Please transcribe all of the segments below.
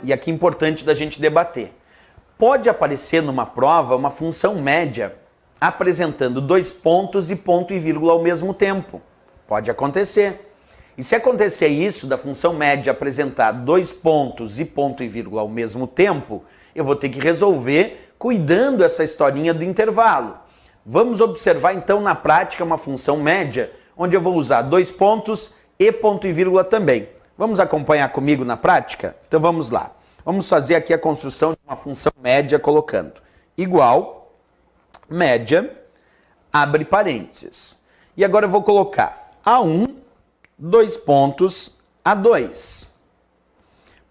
e aqui é importante da gente debater. Pode aparecer numa prova uma função média apresentando 2 pontos e ponto e vírgula ao mesmo tempo. Pode acontecer. E se acontecer isso, da função média apresentar 2 pontos e ponto e vírgula ao mesmo tempo, eu vou ter que resolver cuidando essa historinha do intervalo. Vamos observar então na prática uma função média, onde eu vou usar 2 pontos e ponto e vírgula também. Vamos acompanhar comigo na prática? Então vamos lá. Vamos fazer aqui a construção de uma função média colocando igual, média, abre parênteses. E agora eu vou colocar A1, 2 pontos, A2,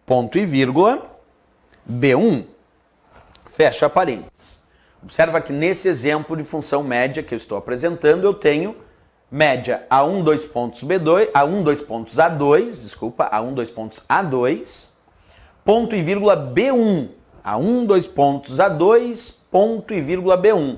ponto e vírgula, B1, fecha parênteses. Observa que nesse exemplo de função média que eu estou apresentando, eu tenho média A1, 2 pontos B2, A1, 2 pontos A2, desculpa, A1, 2 pontos A2, ponto e vírgula B1, A1, 2 pontos A2, ponto e vírgula B1.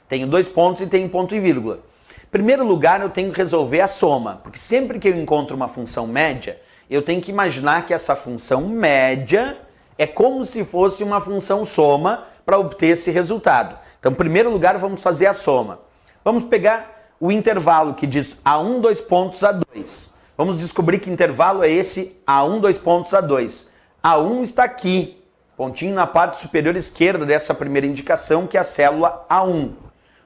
Tenho 2 pontos e tenho ponto e vírgula. Em primeiro lugar, eu tenho que resolver a soma, porque sempre que eu encontro uma função média, eu tenho que imaginar que essa função média é como se fosse uma função soma para obter esse resultado. Então, em primeiro lugar, vamos fazer a soma. Vamos pegar o intervalo que diz A1, 2 pontos A2. Vamos descobrir que intervalo é esse A1, 2 pontos A2. A1 está aqui, pontinho na parte superior esquerda dessa primeira indicação, que é a célula A1.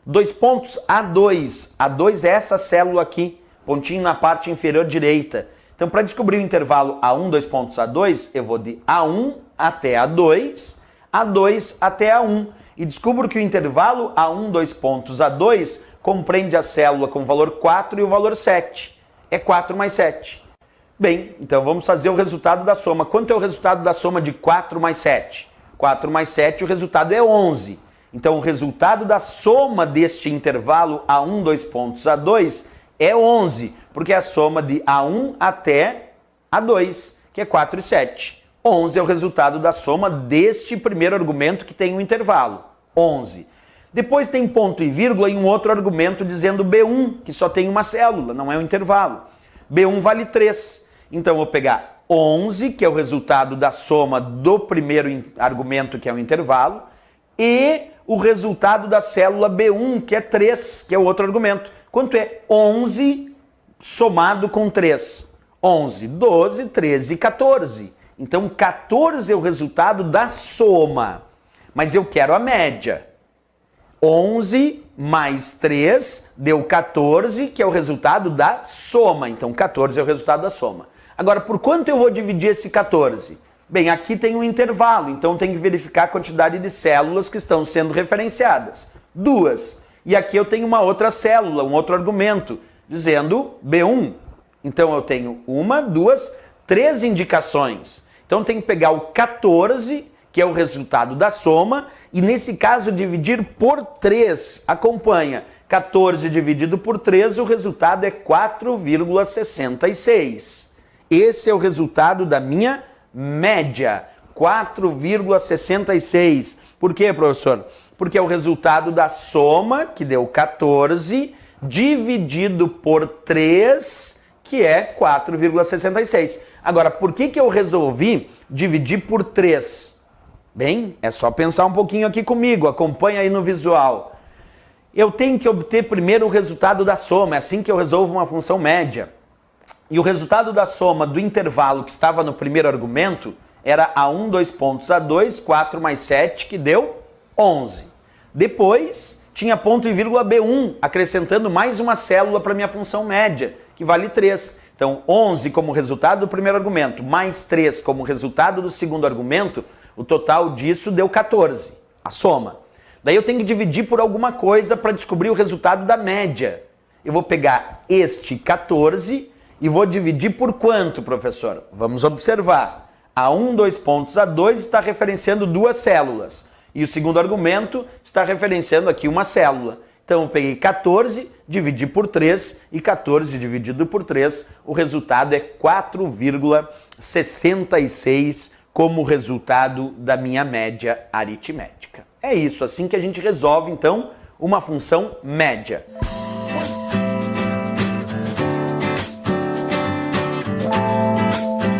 2 pontos A2. A2 é essa célula aqui, pontinho na parte inferior direita. Então, para descobrir o intervalo A1, 2 pontos A2, eu vou de A1 até A2, A2 até A1. E descubro que o intervalo A1, 2 pontos A2 compreende a célula com o valor 4 e o valor 7. É 4 mais 7. Bem, então vamos fazer o resultado da soma. Quanto é o resultado da soma de 4 mais 7? 4 mais 7, o resultado é 11. Então, o resultado da soma deste intervalo A1, 2 pontos A2 é 11, porque é a soma de A1 até A2, que é 4 e 7. 11 é o resultado da soma deste primeiro argumento que tem um intervalo, 11. Depois tem ponto e vírgula em um outro argumento dizendo B1, que só tem uma célula, não é um intervalo. B1 vale 3. Então, eu vou pegar 11, que é o resultado da soma do primeiro argumento, que é o intervalo, e o resultado da célula B1, que é 3, que é o outro argumento. Quanto é 11 somado com 3? 11, 12, 13, 14. Então, 14 é o resultado da soma. Mas eu quero a média. 11 mais 3 deu 14, que é o resultado da soma. Então, 14 é o resultado da soma. Agora, por quanto eu vou dividir esse 14? Bem, aqui tem um intervalo, então tem que verificar a quantidade de células que estão sendo referenciadas. 2. E aqui eu tenho uma outra célula, um outro argumento, dizendo B1. Então eu tenho 1, 2, 3 indicações. Então eu tenho que pegar o 14, que é o resultado da soma, e nesse caso dividir por 3. Acompanha, 14 dividido por 3, o resultado é 4,66. Esse é o resultado da minha média, 4,66. Por quê, professor? Porque é o resultado da soma, que deu 14, dividido por 3, que é 4,66. Agora, por que eu resolvi dividir por 3? Bem, é só pensar um pouquinho aqui comigo, acompanha aí no visual. Eu tenho que obter primeiro o resultado da soma, é assim que eu resolvo uma função média. E o resultado da soma do intervalo que estava no primeiro argumento era A1, 2 pontos A2, 4 mais 7, que deu 11. Depois, tinha ponto e vírgula B1, acrescentando mais uma célula para minha função média, que vale 3. Então, 11 como resultado do primeiro argumento, mais 3 como resultado do segundo argumento, o total disso deu 14, a soma. Daí eu tenho que dividir por alguma coisa para descobrir o resultado da média. Eu vou pegar este 14 e vou dividir por quanto, professor? Vamos observar. A1, 2 pontos A2 está referenciando 2 células. E o segundo argumento está referenciando aqui uma célula. Então eu peguei 14, dividi por 3, e 14 dividido por 3, o resultado é 4,66 como resultado da minha média aritmética. É isso, assim que a gente resolve, então, uma função média.